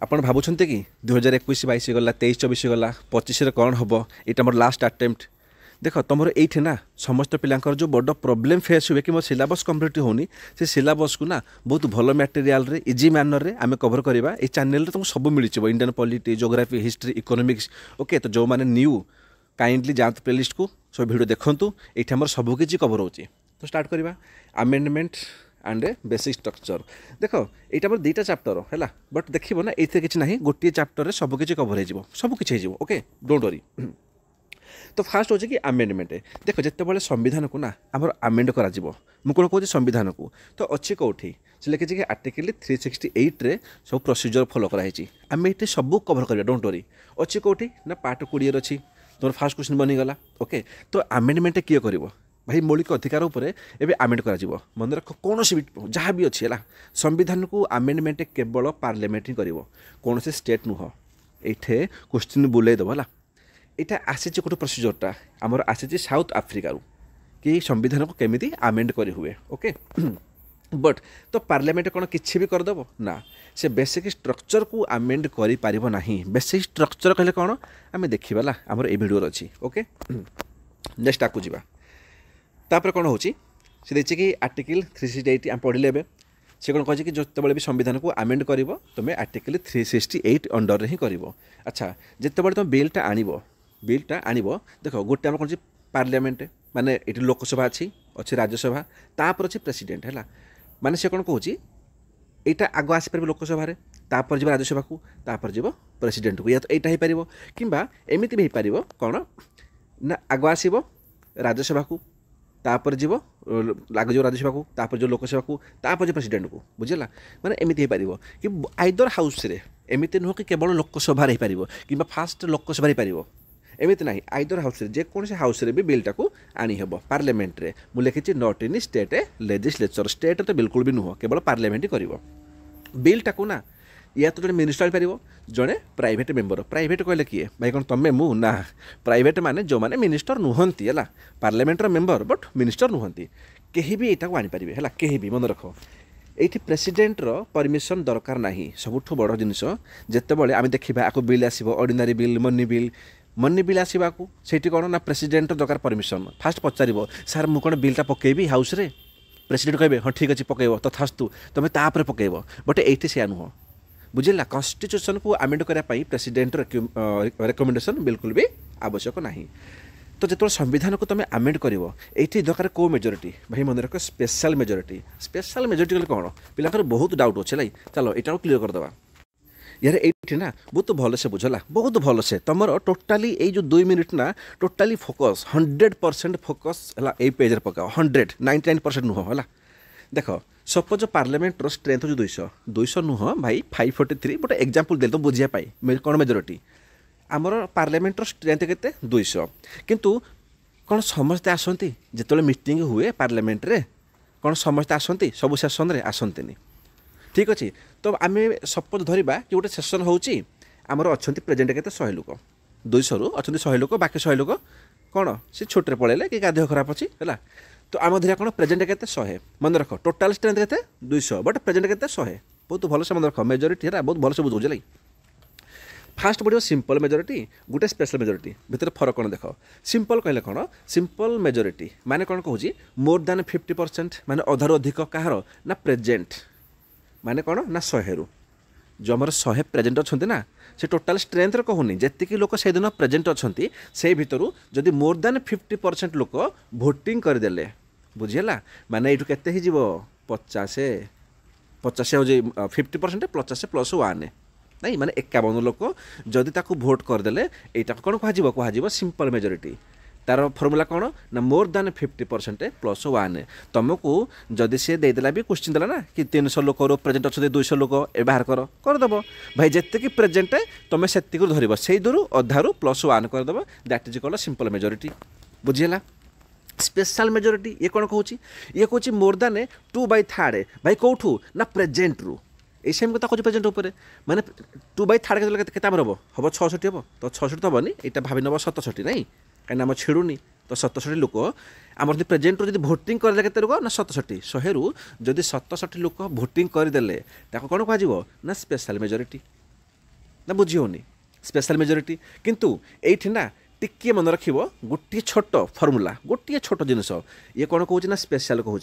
ଆପଣ ଭାବୁଛନ୍ତି କି 2021-22 ଗଲା 23-24 ଗଲା 25 ରେ କ'ଣ ହେବ ଏଇଟା ମୋର ଲାଷ୍ଟ ଆଟେମ୍ପ୍ଟ। ଦେଖ ତୁମର ଏଇଠି ନା ସମସ୍ତ ପିଲାଙ୍କର ଯେଉଁ ବଡ଼ ପ୍ରୋବ୍ଲେମ୍ ଫେସ୍ ହୁଏ କି ମୋ ସିଲାବସ୍ କମ୍ପ୍ଲିଟ୍ ହେଉନି ସେ ସିଲାବସ୍କୁ ନା ବହୁତ ଭଲ ମ୍ୟାଟେରିଆଲ୍ରେ ଇଜି ମ୍ୟାନର୍ରେ ଆମେ କଭର୍ କରିବା। ଏଇ ଚ୍ୟାନେଲ୍ରେ ତୁମକୁ ସବୁ ମିଳିଯିବ Indian polity geography history economics okay. ତ ଯେଉଁମାନେ ନ୍ୟୁ କାଇଣ୍ଡଲି ଯାଆନ୍ତୁ ପ୍ଲେଲିଷ୍ଟକୁ ସବୁ ଭିଡ଼ିଓ ଦେଖନ୍ତୁ। ଏଇଠି ଆମର ସବୁକିଛି କଭର୍ ହେଉଛି। ତ ଷ୍ଟାର୍ଟ କରିବା ଆମେଣ୍ଡମେଣ୍ଟ एंड बेसिक स्ट्रक्चर। देख यहाँ मोर दुईटा चैप्टर है बट देखो ना ये किसी ना गोटे चैप्टर में सबकि कभर हो सबकि ओके डोंट वरी। तो फास्ट हो कि आमेंडमेंट देख जिते संविधान को ना आम आमेंड कर कौन कहूँ संविधान को तो अच्छी कौटी से लिखी कि आर्टिकल 368 रे सब प्रोसीजर फॉलो कराई आम ये सब कभर कर डोंट वरी। अच्छी कौटी ना पार्ट 20 अच्छी तुम फास्ट क्वेश्चन बनीगला ओके। तो आमेंडमेंट किए कर भाई मौलिक अधिकार उपर एवं आमेंड कर मन रख कौन भी जहाँ भी अच्छी है संविधान को आमेंडमेंट केवल पार्लियामेंट ही कर कौन से स्टेट नुह। ये क्वेश्चन बुलेदब है यहाँ आसी गोटे प्रोसीजरटा आमर आसी साउथ आफ्रिका कि संविधान को केमी आमेंड कर हुए ओके। बट तो पार्लियामेंट कौन किसी भी करदेव ना से बेसिक स्ट्रक्चर को आमेंड कर पारिबो नहीं। बेसिक स्ट्रक्चर कहले कौन आम देखा आमर ये भिडियो अच्छी ओके। नेक्स्ट आकु जा तापर कौन हो कि आर्टिकल 368 आम पढ़ले ए से कौन कहे कि जिते भी संविधान को आमेंड कर तुम्हें आर्टिकल 368 अंडर ही कर। अच्छा जिते तुम बिलटा आण देख गोटे आम कौन पार्लियामेंट माने ये लोकसभा अच्छी राज्यसभा तापर अच्छी प्रेसिडेंट है माने से कौन कहूँ यहाँ आग आसपार लोकसभा तापर जी राज्यसभा को तापर जी प्रेसिडेंट को या तो यहाँ हो पार कि एमती भी हो पार कौन ना आग आसब राज्यसभा को तापर जीव लाग जो राज्यसभा को तापर जो लोकसभा को तापर जो प्रेसिडेंट को बुझेगा माने एमती हो पार कि आइदर हाउस रे एमती नुह कि केवल लोकसभा हो पार कि फास्ट लोकसभा हो पार एमती ना आइदर हाउस रे जेकोसी हाउस रे भी बिलटा को आनी हेब पार्लियामेंट रे मुझे लिखी not in state legislature state तो बिल्कुल भी नुह केवल पार्लियामेंट ही कर बिलटा को ना या तो जड़े मिनिस्टर पार जड़े प्राइवेट मेंबर प्राइवेट कहले किए भाई कौन तुम्हें मु ना प्राइवेट माने जो माने मिनिस्टर नुहंती है पार्लियामेंटर मेंबर बट मिनिस्टर नुहंती कहीं भी यहाँ आनीपारे है कहीं भी मन रख ये प्रेसिडेंटर परमिशन दरकार नहीं। सबुठ बड़ जिनस जिते आम देखा आपको बिल आसो ऑर्डिनरी बिल मनी बिल आसवा से कौन ना प्रेसिडेंट दरकार परमिशन फास्ट पचार सार मु कौन बिलटा पकेबी हाउस रे प्रेसिडेंट कहे हाँ ठीक अच्छे पकेब तथास्तु तुम तापर पकेब बट ये से नुह बुझेगा। कॉन्स्टिट्यूशन को आमेंड करने प्रेसिडेंट रिकमेंडेशन बिल्कुल भी आवश्यक नहीं। तो जो संविधान को तुम आमेंड कर ये दरकार को मेजोरिटी भाई मन रख स्पेशल मेजोरिटी कौन पिला बहुत डाउट अच्छे चलो यहाँ क्लीयर करदे यार ये ना बहुत भलसे बुझला बहुत भलसे तुम टोटाली ये 2 मिनिट ना टोटाली फोकस 100% फोकस है ये पेज पकाओ 99% नुह है। देख सपोज पार्लियामेंट स्ट्रेंथ हो 200 नुह भाई 543 गोटे एग्जांपल दे तो बुझाई कौन मेजोरिटी आमर पार्लियामेंट स्ट्रेंथ के 200 किंतु कौन समस्ते आसती जिते मीटिंग हुए पार्लियामेंट रे कौन समस्ते आसती सब सेसन रे आसंती ठीक अच्छे। तो आम सपोज धरवा कि गोटे सेसन होमर अच्छा प्रेजेंट के 100 लोक 200 रु अच्छा 100 लोक बाकी 100 लोक कौन सी छोटे पड़े कि गाध खराब अच्छी है। तो आम धीरे कौन प्रेजेंट के 100 मन रख टोटाल स्ट्रेंथ के 200 बट प्रेजेंट के 100 बहुत भलसे मन रख मेजोरिटी है बहुत भलसे बुझे लगे। फास्ट बढ़ो सिंपल मेजोरिटी गोटे स्पेशल मेजोरिटी भितर फरक कौन देख सिंपल कहले कौन सिंपल मेजोरिटी माने कौन कहूँ मोर दैन 50% माने अधारू अधिक कहार ना प्रेजेंट माने कौन ना 100 रु जो आम 100 प्रेजेंट अच्छा ना से टोटाल स्ट्रेंथ कहूनी जी लोक से दिन प्रेजेंट अच्छा से भितर जदि मोर दैन 50% लोक भोटिंग करदे बुझीगला माने ये के 50 हो 50% 50 + 1 नहीं माने 51 लोक जदि ताकू भोट करदे यहाँ कौन कह सिंपल मेजोरिटी तार फर्मूला कौन ना मोर दैन 50% + 1 तुमको जदि सी देदेला भी क्वेश्चन देला ना कि 300 लोक प्रेजेंट अच्छे 200 लोक ए बाहर करदेव भाई जितकी प्रेजेंट तुम से धरब से दूर अधारू +1 करदेव that is called simple majority बुझीगला। स्पेशल मेजोरिटी ये कौन कहूँ ये कहूँ मोर दैन 2/3 भाई कौटू ना प्रेजेंट रु ये सेम कथा कहूँ प्रेजेंट उपर माने 2/3 के हम 66 हम तो 66 तो हेनी यहाँ भाव नब 67 नहीं कहीं आम छिड़ूनी तो 67 लोक आम प्रेजेंट रू भोटिंग करदे के लोक ना 67 100 रु जदि 67 लोक भोटिंग करदे कौन कह ना स्पेशल मेजोरिटी ना बुझी होनी स्पेशल मेजोरिटी किंतु एठी ना टिके मन रखिबो गोटे छोट फर्मूला गोटे छोट जिनस ये कौन कहूँ ना स्पेशल कहूँ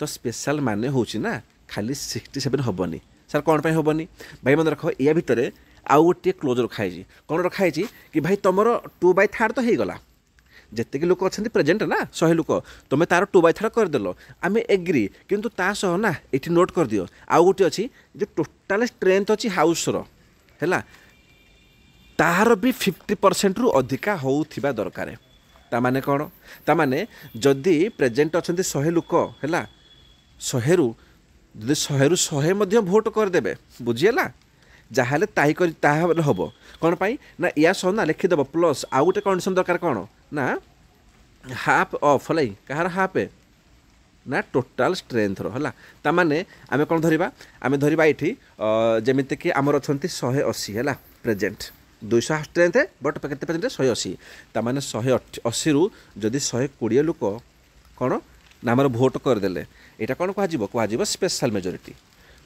तो स्पेशल माने हूँ ना खाली 67 हेनी सर कौन पे हेनी भाई मन रख या भितर आउ गोटे क्लोज रखाई कौन रखाई कि भाई तुम 2/3 तो होगला जितने लोक अच्छा प्रेजेंट ना 100 लोक तुम्हें तार 2/3 करदेल आम एग्री किंतु ता सह ना ये नोट कर दियो आउ गोटे अच्छी जो टोटाल स्ट्रेंथ अच्छी हाउस है तार भी 50% रु अधिका होउथिबा दरकार तामाने कौन तामाने जदि प्रेजेंट अच्छा 100 लोक है 100 रु जदि 100 रु 100 मध्य भोट करदेवे बुझीगला जहाँ ताही हम कौन पाई ना या सह ना लिखिदेव प्लस आउ गोटे कंडीशन दरकार कौन ना हाफ ऑफ है कहार हाफ ना टोटाल स्ट्रेंथ है तामाने आमे कौन धरिबा आमे धरिबा एठी जेमिति कि आमर अछंती 180 है प्रेजेंट 200 स्ट्रेंथ है बट केते परसेंट 180 तामाने 180 रु जदि 120 लोक कौन ना आमर भोट करदेले एटा कौन कह स्पेशल मेजोरिटी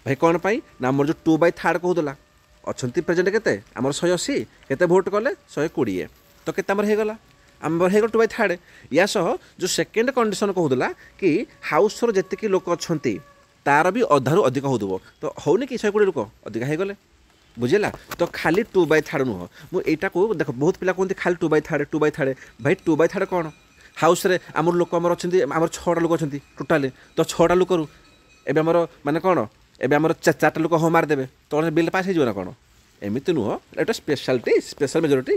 भाई कौन पाई ना आमर जो 2/3 कहूला अछंती प्रेजेंट केते आमर 180 केते भोट कले 120 तो केते आमर हेगला आमर हेगल 2/3 या सह जो सेकेंड कंडीशन कहूला कि हाउस जेतिकी लोक अछंती तार भी अधारू अधिक होदबो तो होनी कि 120 लोक अधिक हेगले बुझेगा तो खाली 2/3 नुह मुझा को देख बहुत पिला कहते खाली 2/3 भाई 2/3 कौन हाउस रे आमर लोक आमर अच्छा आमर 6टा लोक अच्छा टोटाल तो 6टा लोक एवं आमर माने कौन एवं आमर 4टा लोक हाँ मारदेवे तो बिल पास हो कौन एमती नुह एटा स्पेशलिटी स्पेशल मेजोरिटी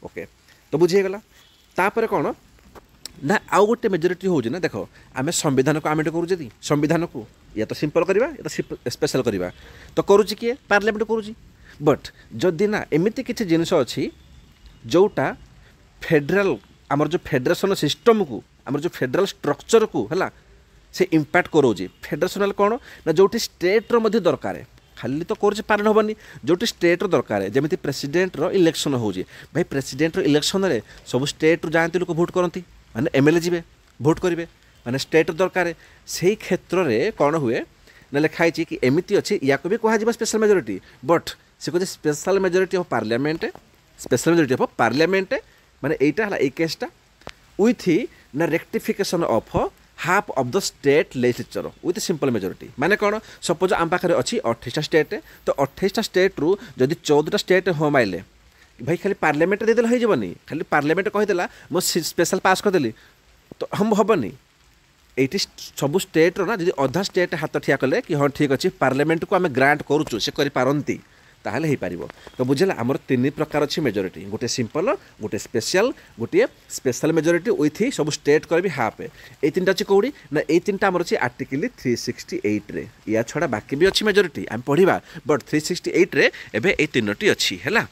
ओके तो बुझीगला तापर कौन ना आउ गोटे मेजोरिटी हो ना देख आम संविधान को आमेंट करूँ संविधान को या तो सिंपल करवा या तो स्पेशल करवा तो करुच्ची किए पार्लियामेंट करुच्ची बट जदि ना एमती किसी जिनस अच्छी जोटा फेडराल आमर जो फेडरेशन सिस्टम को आमर जो फेडराल स्ट्रक्चर को है से इम्पैक्ट करोजी फेडरेशनल कौन ना जोटी स्टेट्र मध्य दरकार खाली तो कर पालन हेनी जोटी स्टेट्र दरकार है जमी प्रेसिडेंटर इलेक्शन हो भाई प्रेसिडेंटर इलेक्शन में सब स्टेट्रु जाती लोक भोट करती माने एमएलए जी भोट करेंगे माने स्टेट दरकार से क्षेत्र में कौन हुए ना लिखाई कि एमती अच्छी या भी कह स्पेशल मेजोरिटी बट से कहे special majority of parliament special majority of parliament माने एटा हला ए केसटा विथ ना rectification of half of the state legislature with simple majority माने कौन सपोज आम पाखे अच्छी 28टा स्टेट तो 28टा स्टेट रु जदि 14टा स्टेट हाँ माइले भाई खाली पार्लियामेंट देदेले होनी खाली पार्लियामेंट कहीदेला मो स्पेशल पास करदेली तो हम हेनी ये सब स्टेट्र ना जी अधा स्टेट हाथ ठिया कले कि हाँ ठीक अच्छे पार्लियामेंट को आम ग्रांट करुचु से करपारती ताहले हो पार तो बुझे आमर 3 प्रकार अच्छी मेजोरिटी गोटे सिंपल गोटे स्पेशल गोटे स्पेशल मेजोरिटी विथ सब स्टेट कर भी हाफ ये 3टा अच्छी कौड़ी ना ये 3टा आमर अच्छी आर्टिकल 368 रे या छड़ा बाकी भी अच्छी मेजोरिटी आम पढ़ा बट 368 रे एबे ये 3टी अच्छी है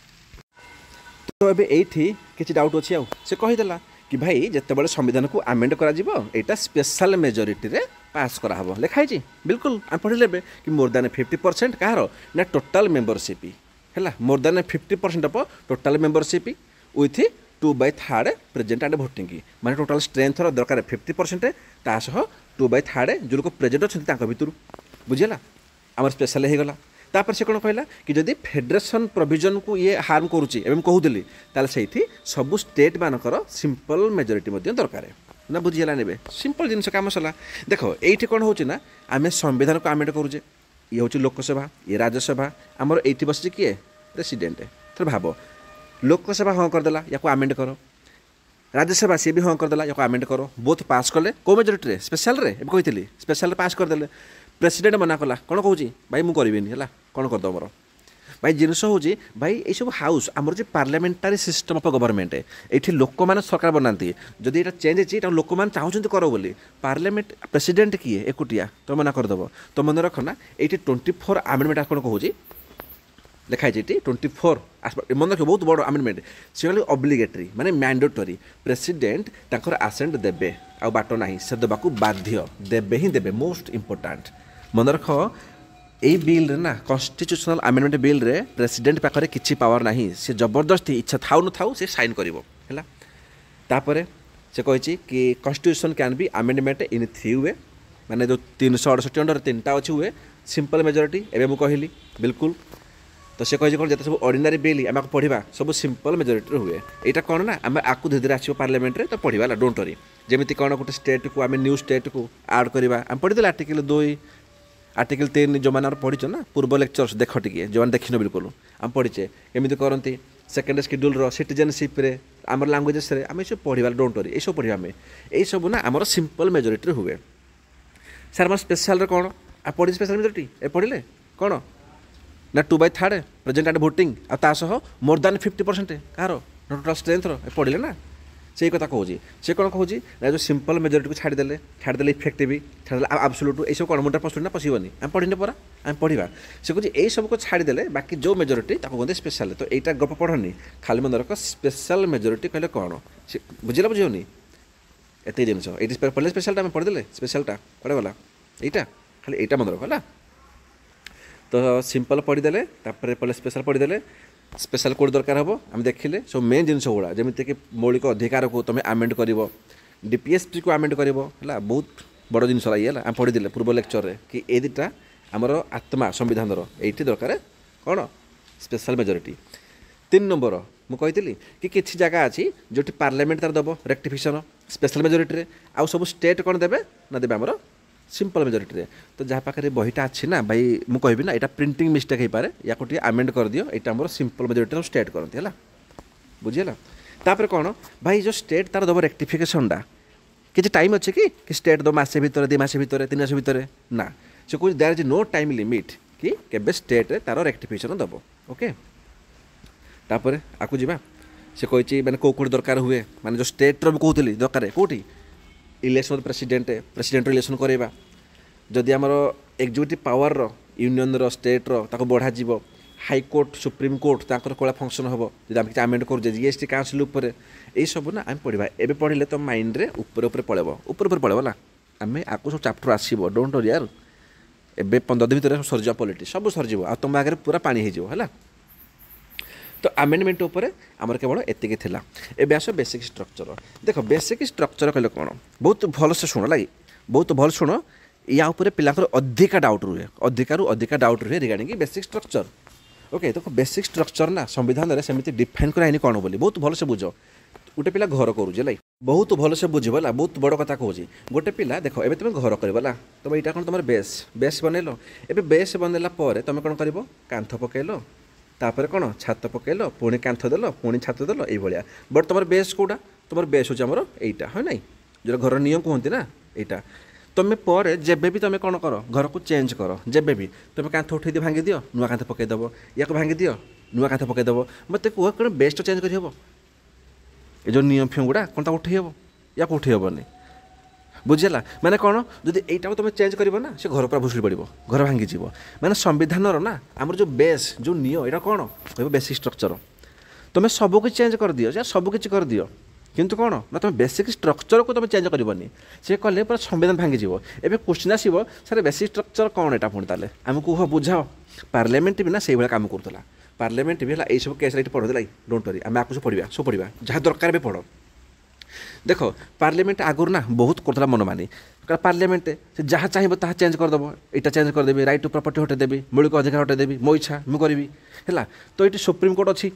तो एबे एठी किसी डाउट अच्छी आउ से कहीदेला कि भाई जितेबाला संविधान को आमेंड करा स्पेशल मेजोरिटी रे पास कराहब लिखाई बिल्कुल आम पढ़ले कि मोर देन 50% कहार ना टोटाल मेंबरशिप है more than 50% of total membership with 2/3 present and voting माने टोटाल स्ट्रेंथ दरकार 50% तासह 2/3 जो लोग प्रेजेंट अच्छा भर बुझेगा आम स्पेशल होगला तापर से कौन कहला कि जदि फेडरेशन प्रोविजन को ये हार्म करुच्ची एवं कहूली ताल से सबू स्टेट मानकर सिंपल मेजोरिटी दरकार ना बुझीगला ने सिंपल जिन कम सला देख ये कौन हो आम संविधान को आमेंट करुचे ये हूँ लोकसभा ये राज्यसभा आमर ये बस किए प्रेसिडेंट तो भाव लोकसभा हाँ करदेला या आमेंट कर राज्यसभा सी भी हाँ करदेला या आमेंट कर बोथ पास कले कौ मेजोरिटी स्पेशल रे कही स्पेशल पास करदेले प्रेसिडेंट मना कला कौन कहूँ भाई मुझे है कौन करद मोर भाई जिनस हूँ भाई ये सब हाउस आमर जो पार्लियामेंटारी सिस्टम ऑफ गवर्नमेंट ये लोक मैंने सरकार बनाती जदि ये चेंज होती लोक मैंने चाहते कर बोली पार्लियामेंट प्रेसिडेंट किए एकुटिया तो मना करदेव तो मन रख ना ये 24 आमेंडमेंट कौन कहूँ लिखाई 24 मन रख बहुत बड़ आमेंडमेंट से ऑब्लिगेटरी माने मैंडेटरी प्रेसिडेंट तांकर आसेंट देबे आ बाट ना से देवाक बाध्य देबे ही देबे मोस्ट इंपोर्टाट मन रख यही बिल रे ना कन्स्टिट्यूशनल आमेंडमेंट बिल रे प्रेसिडेंट पाखरे किछि पावर नहीं से जबरदस्ती इच्छा थाउ न थाउ से साइन करिवो हैला तापरे से कहिछि कि कन्स्टिट्यूशन कैन बी आमेंडमेंट इन 3 वे माने जो 368 अंडर 3टा अछि हुए सिंपल मेजोरिटी एबे मु कहिली बिल्कुल तो से कहे कौन जिते सब ऑर्डिनरी बिल आम पढ़ा सब सिंपल मेजोरिटी हुए यहाँ कौन ना आम आपको धीरे धीरे आसो पार्लियामेंट रे तो पढ़ा डोंट वरी जमी कौन गोटे स्टेट को आम न्यू स्टेट को आड करवा आम पढ़ी आर्टिकल 2 आर्टिकल 3 जो मैंने पढ़ी ना पूर्व लेक्चर्स देख टे जो देखिन बिल्कुल आम पढ़ीचे केमी करती सेकेंड शेड्यूल सिटीजनशिप रे आम लांगुएजेस आम ये सब पढ़ा डोंट वरी ये पढ़ा आम यही सब ना आम सिंपल मेजोरिटी हुए सार आम स्पेशल कौन आप पढ़ी स्पेशल मेजोरिटी ए पढ़ले कौन ना 2/3 प्रेजेंट एंड भोटिंग आसह मोर दैन 50% कह टोटाल स्ट्रेंथ पढ़ले ना से कथा कहूँ से कौन कहूँ ना जो सिंपल मेजोरिटी को छाड़देले इफेक्टिव छाड़देले आब्सोल्यूट ये सब कौन मुंडा पशुना पशिबनी आम पढ़ने परा आम पढ़ा से कहूँ यही सब को छाड़देले बाकी जो मेजोरिटी कहते स्पेशल तो यहाँ गप पढ़नी खाली मन रख स्पेशल मेजोरिटी कहले कौन बुझे बुझेनि एत जिन ये पढ़ले स्पेशलटा आम पढ़देले स्पेशलटा पढ़े गला यहाँ खाली यहाँ मन रख है तो सिंपल पढ़ीदे पढ़ले स्पेशल पढ़ीदे स्पेशल कोड दरकार हम आम देखिले सब मेन जिन गुड़ा जमीक मौलिक अधिकार को तुम आमेंड कर डीपीएसपी को आमेंड कर बहुत बड़ जिन ये आम पढ़ीदे पूर्व लेक्चर रे कि ये दुटा आमर आत्मा संविधान ये दरकार कौन स्पेशल मेजोरिटी 3 नंबर मुझे कि किसी जगह अच्छी जो पार्लियामेंट तार दब रेक्टिफिकेशन स्पेशल मेजोरिटी रे आउ सब स्टेट कौन देवे ना देवे आमर सिंपल मेजोरिटी रे तो जहाँ पाखे बहीटा अच्छी ना भाई मुझे कहबी ना यहाँ प्रिंटिंग मिस्टेक हो पाए या टे आमेंड कर दियो यहाँ आम सिंपल मेजोरिटी स्टेट करती है बुझीगला तापर कौन भाई जो स्टेट तार दब रेक्टिफिकेशनटा किसी टाइम अच्छे कि स्टेट दो मसे भर 2 मास भर 3 मास भर ना से कह there is no time limit कि केबे स्टेट रे तार रेक्टिफिकेशन दब ओके तापर आकु जीवा से कही मैंने कौ दरकार हुए माने जो स्टेट रो कहूली दरकार कौटी इलेक्शन प्रेसिडेंट इलेक्शन करवा जदि आमर एक्जिक्यूटिव पावर यूनियन रो स्टेट रो ताको बढ़ा जीवो हाईकोर्ट सुप्रीम कोर्ट ताकर कोला फंक्शन हम जब आम आमेंड कर जीएसटी काउंसिल उपर ये सब ना आम पढ़ा एवं पढ़ले तो माइंड रे ऊपर पड़ेब ऊपर पड़ेब ना आम आपको सब चैप्टर आसो डोंट वरी यार एवं 15 दिन भितर सरजा पॉलिटी सब सरज आ तुम आगे पूरा पानी है तो आमेंडमेंट उपर आमर केवल एतिकी थिला एबे आसो बेसिक स्ट्रक्चर देख बेसिक स्ट्रक्चर कहले कौन बहुत भल से शुण लगे बहुत भल शुण या उपर पिलांकर अधिका डाउट रुहे अधिका डाउट रुहे रिगार्डिंग बेसिक स्ट्रक्चर ओके देखो बेसिक स्ट्रक्चर ना संविधान रे सेमिति डिफाइन कराइनी कौन बोली बहुत भल से बुझ गोटे पिला घर करूजे लाई बहुत भल से बुझला बहुत बड़ कथा कहूँ गोटे पिला देख एबे तुम घर करला तुम यहाँ कौन तुम बेस बनैल एबे बेस बनैला तुम कौन कर कांथ पकैल तापर कौन छात पकैल पुणी कांथ देल पुणी छात देल ये बट तुम बेस कौटा तुम बेस हो यहाँ है ना जो घर नियम कहते ना यहाँ तुम पर जेबे भी तुम कौन कर घर को चेंज कर जेबे भी तुम कांथ उठे भांगी दियो नुआ कांथ पकईदेव या भांगी दियो नुआ कांथ पकईदेव मत कह कौन बेस्ट चेंज करहब ये जो नियम फियम गुड़ा कौन उठे हम या उठे हेनी बुझेगा माने कौन जब यहीटा तुम चेंज कर ना से घर पूरा भुसुड़ी पड़ो घर भांगी माने संविधान ना आमर जो बेस जो नियम यहाँ कौन कह बेसिक स्ट्रक्चर तुम सबकि चेंज कर दियो या सबकि कर दियो किंतु कौन ना तुम बेसिक स्ट्रक्चर को तुम चेंज करनी से कले पूरा संविधान भांगी एवं क्वेश्चन आसो सर बेसिक स्ट्रक्चर कौन यहाँ पुणी ताले आम कह बुझाओ पार्लियामेंट भी ना से भाई काम करूला पार्लियामेंट भी है यही सब केस पढ़ुला डोंट वरी आम आपको पढ़ा सब पढ़ा जहाँ दरकार भी पढ़ देख पार्लियामेंट आगुरी ना बहुत करता मनमानी पार्लियामेंट से जहाँ चाहिए ताहा चेंज करदेव यहाँ चेंज करदेवी राइट टू प्रॉपर्टी हटेदेवी मौलिक अधिकार हटेदेवी मो इच्छा मुझे करी है तो ये सुप्रीम कोर्ट अच्छी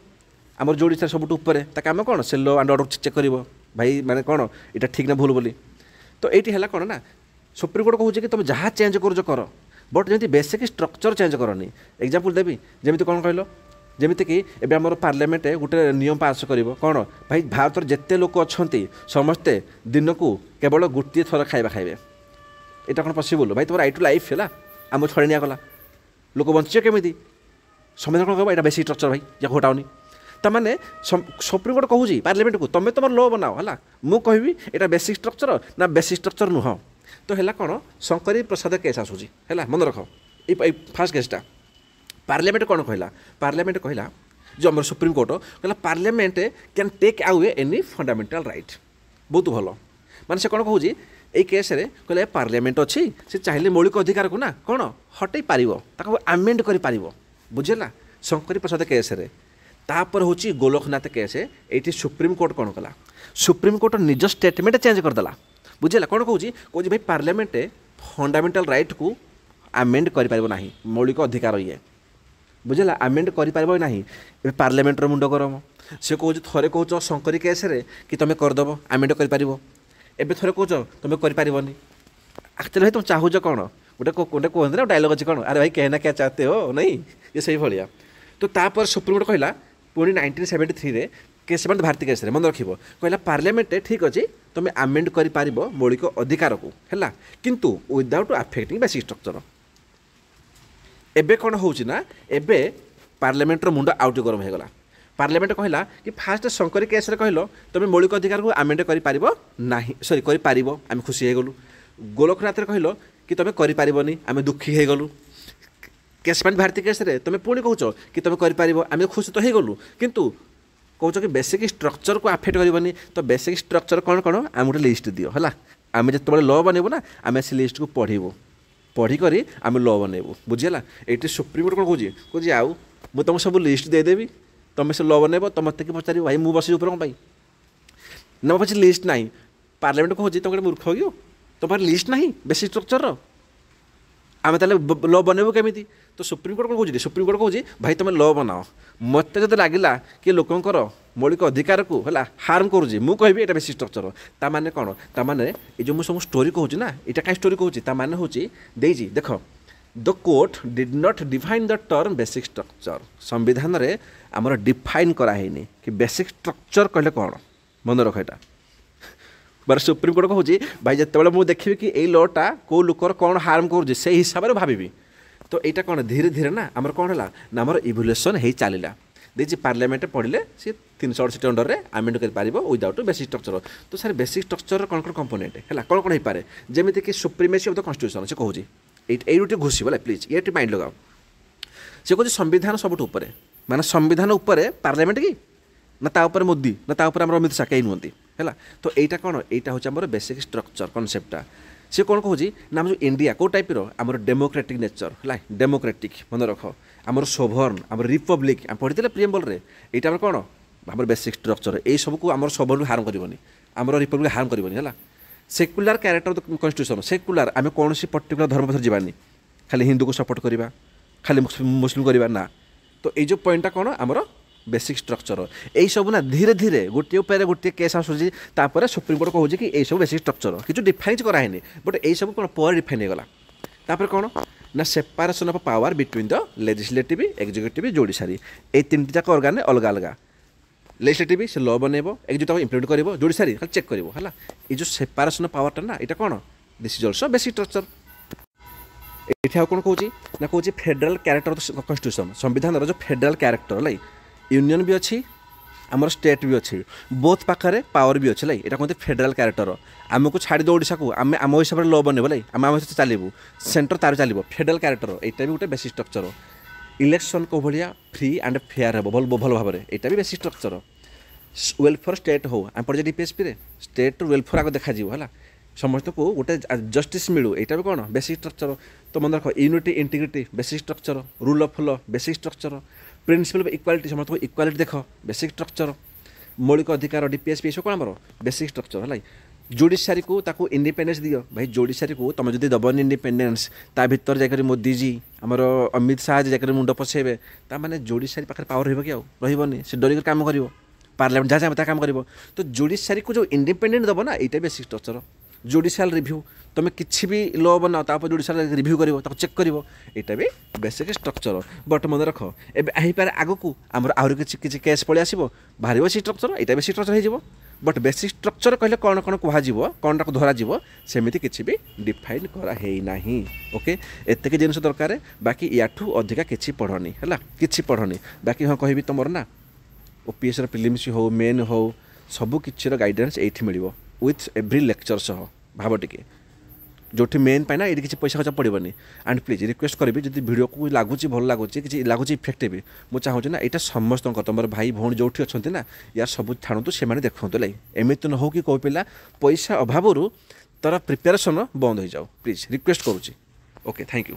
आमर जो ओडिशा सब ऊपर आम कौन से लॉ एंड ऑर्डर चेक कर भाई माने कौन यहाँ ठीक ना भूल बोली तो ये है कौन ना सुप्रीम कोर्ट कहूँ कि तुम जहाँ चेंज कर बट जमी बेसिक स्ट्रक्चर चेंज करनी एग्जांपल देवी जमी कौन कहल जमीती कि एबे आमर पार्लियामेंट गोटे नियम पास कर कौन भाई भारत जिते लोक अच्छा समस्ते दिन को केवल गोटे थर खाଇବା खाइबे यहाँ कौन पसिबल भाई तुम राइट टू लाइफ है आम छड़े निगला लोक बंचे केमी संविधान कौन कह बेसिक स्ट्रक्चर भाई या हटाओनी तमाने सुप्रीम कोर्ट कहूँ पार्लियामेंट को तुम तुम लॉ बनाओ है मुझे कहबी यहाँ बेसिक स्ट्रक्चर ना बेसिक स्ट्रक्चर नुह तो है कौन शंकरी प्रसाद केस आसूसी है मन रख ये फास्ट केसटा पार्लियामेंट कौन कहला पार्लियामेंट कहला जो आम सुप्रीम कोर्ट कहला पार्लियामेंट कैन टेक आवे एनी फंडामेंटाल राइट बहुत भल माने से कौन कहूँ ये केस कहले पार्लियामेंट अच्छी से चाहिए मौलिक अधिकार को ना कौन हटई पार आमेंड कर बुझेगा शंकरी प्रसाद केस तापर हूँ गोलखनाथ केस ये सुप्रीम कोर्ट कौन कला सुप्रीम कोर्ट निज स्टेटमेंट चेंज करदेला बुझेगा कौन कहूँ कौन भाई पार्लियामेंट फंडामेंटाल राइट को आमेंड कर मौलिक अधिकार ये बुझला आमेंड कर ना ए पार्लियामेंटर मुंड गरम से कौच थे कौच शंकरी केस कि तुम करदेव आमेंड कर एबे थोड़े कौच तुम करनी एक्चुअली भाई तुम चाहूज कौन गोटे गोटे कहते ना डायलॉग अच्छे कौन अरे भाई कहना क्या चाहते हो नहीं ये सही भाया तो तापर सुप्रीमकोर्ट कहला पुणी 1973 केस भारती केस मन रखिब कहला पार्लियामेंट ठीक अच्छे तुम आमेंड कर मौलिक अधिकार को है किंतु विदाउट अफेक्टिंग बेसिक स्ट्रक्चर एबे कौन होना एबे पार्लियामेंटर मुंड आउट गरम हो गला पार्लियामेंट कहला कि फास्ट शंकरी केस कहल तुम मौलिक अधिकार को आमेंड कर सरी कर आम खुशी हो गलु गोलखनाथ कहल कि तुम करनी आम दुखी हो गलु केस भारती केस तुम पुणी कौच कि तुम कर आम खुशी तो हो गलु किंतु कौच कि बेसिक स्ट्रक्चर को आफेक्ट करनी तो बेसिक स्ट्रक्चर कौन कौन आम गोटे लिस्ट दियो है आम जो लॉ बनइबू ना आम से लिस्ट को पढ़ू पढ़िक आम लॉ बनइबू बुझीगला ये सुप्रीमकोर्ट कौन कौच आउ मुझे तुमको सब लिस्ट देदेवी तुम से लॉ बनइब तो मत कि पचार भाई मुझे बस ऊपर कौन पाई ना पचे लिस्ट ना पार्लियामेंट कौन तुम गोटे मूर्ख हो तुम लिस्ट ना बेसिक स्ट्रक्चर आम ताले लॉ बनइबू केमी तो सुप्रीमकोर्ट कौन कौन सुप्रीमकोर्ट कौन भाई तुम लॉ बनाओ मत जो लगे कि लोकंर मौलिक अधिकार को है हार्म करुँचे मुझे कहि ये बेसिक स्ट्रक्चर ता माने कौन ता माने ये जो मुझे स्टोरी कहूँ ना यहाँ कहीं स्टोरी कहूँ ता माने हूँ देख the court did not define the term basic structure संविधान रे आमर डिफाइन कराइनी कि बेसिक स्ट्रक्चर कहले कौन मन रख यहाँ बार सुप्रीमकोर्ट कहूँ भाई जिते मुझे देखी कि ये लॉटा कौ लुकर कौन हार्म करुँचे से हिसाब से भावी तो यहाँ कौन धीरे धीरे ना आमर कौन है ना आमर इभोल्यूशन हो चलला देखिए पार्लियामेंट पढ़ले सी 368 अंडर में आमेंड कर विदाउट बेसिक स्ट्रक्चर तो सर बेसिक स्ट्रक्चर कौन कौन कंपोनेंट है कौन कौन हो पारे जमीती कि सुप्रीमेसी ऑफ द कॉन्स्टिट्यूशन से कहूँ ये घुस बोले प्लीज ये माइंड लगाओ से कहूँ संविधान सब ऊपर माने संविधान उपर पार्लियामेंट कि ना तापर मोदी ना तापर आम अमित शाह कहीं नुहति है तो यहाँ कौन यहाँ हूँ आम बेसिक स्ट्रक्चर कनसेप्टा सी कौन कहूँ ना जो इंडिया कौ टाइप आम डेमोक्रेटिक नेचर है डेमोक्रेटिक मन रख आमर सोभर्न आम रिपब्लिक आम पढ़ी प्रिएम्बल रे यहाँ आम कौन आम बेसिक स्ट्रक्चर यही सबको आम सोभर्न हार्म करनी आम रिपब्लिक हार्म करनी है secular character of the constitution secular आम कौन पर्टिकुलर धर्म पथ जावानी खाली हिंदू को सपोर्ट करवा खाली मुस्लिम करवा ना तो ये जो पॉइंटा कौन आमर बेसिक स्ट्रक्चर यही सब ना धीरे धीरे गोटे उपर गोटे केस आसूँ सुप्रीमकोर्ट कहूँ कि यही सब बेसिक स्ट्रक्चर कि डिफाइन कराएनि बट यही सब कौन पर डिफाइन होगा तापर कौन ना separation of power between the legislative executive judiciary ये 3टी जाक ऑर्गन अलग अलग लेजिस्लेटिव से लॉ बनइब एक्जिक्यूटिव इम्प्लीमेंट कर जोड़ीसारी खाली चेक कर है ये जो सेपारेसन ऑफ पावरटा ना यहाँ कौन this is also basic structure ये कौन कहूँ ना कहूँ federal character of the constitution संविधान जो फेडरल क्यारेक्टर है यूनियन भी अच्छी आमर स्टेट भी अच्छी बोथ पाखे पावर भी अच्छे यहाँ कहते फेडरल क्यारेक्टर आमको छाड़ी दो ओडिशा को आम आम हिसाब से लॉ बनइब आम आम हिसाब से चलू सेंटर तार चलो फेडरल क्यारेक्टर यहाँ भी गोटे बेसिक स्ट्रक्चर इलेक्शन को भाया फ्री एंड फेयर हे भल भाव में यहाँ भी बेसिक स्ट्रक्चर वेलफेयर स्टेट हो आम पढ़े डीपीएसपी रे स्टेट वेलफेयर आगे देखा है समस्त को गोटे जस्टिस मिलू यहाँ भी कौन बेसिक स्ट्रक्चर तो मन रख unity integrity basic structure rule of law basic structure principle of equality समस्त को इक्वालिटी देख बेसिक स्ट्रक्चर मौलिक अधिकार डीपीएसपी सब कौन आमर बेसिक स्ट्रक्चर है जुडिशियरी को ताको इंडिपेंडेंस दियो भाई जुडिशियरी को तुम जब दबन इंडिपेंडेंस ता भीतर जाकर मोदी जी आमर अमित शाह जाकर मुंड पसेबे ता माने जुडिशियरी पाखे पावर रही कि से डरिक काम कर पार्लियामेंट जहाँ चाहे काम कर तो जुडिशियरी को जो इंडिपेंडेंट दब ना यहाँ बेसिक स्ट्रक्चर जुडिशियल रिव्यू तुम किसी भी लॉ बनाओ तापर जुडिशियल रिव्यू कर चेक कर यहाँ भी बेसिक स्ट्रक्चर बट मन रख एपारे आग को आमर आहरी किसी केस पलि आसो बाहर बेसिक स्ट्रक्चर यहाँ बेसिक स्ट्रक्चर हो बट बेसिक स्ट्रक्चर कहले कौन कौन कह कौन टाक धर सेमती किसी भी डिफाइन कराना ओके एतिक जिन दरकार बाकी याठू अधिका किसी पढ़नी है कि पढ़नी बाकी हाँ कहि तुम ना ओपीएस प्रिलिम्स हो मेन हो सबू किसी गाइडेंस ये मिल विथ एव्री लेक्चर सह भाव टिके जो मेन पाए ना ये किसी पैसा खर्च पड़ोनी एंड प्लीज रिक्वेस्ट करी जब वीडियो को लगुच भल लगुच कि लगुच इफेक्टिव मुझे चाहूँ ना यहाँ समस्त तुम भाई भौणी जो अच्छा ना यार सब छाणु से देखु लाइक एमती न हो कि कौ पिला पैसा अभाव तार प्रिपेरेसन बंद हो जाओ प्लीज रिक्वेस्ट करुँची ओके थैंक यू।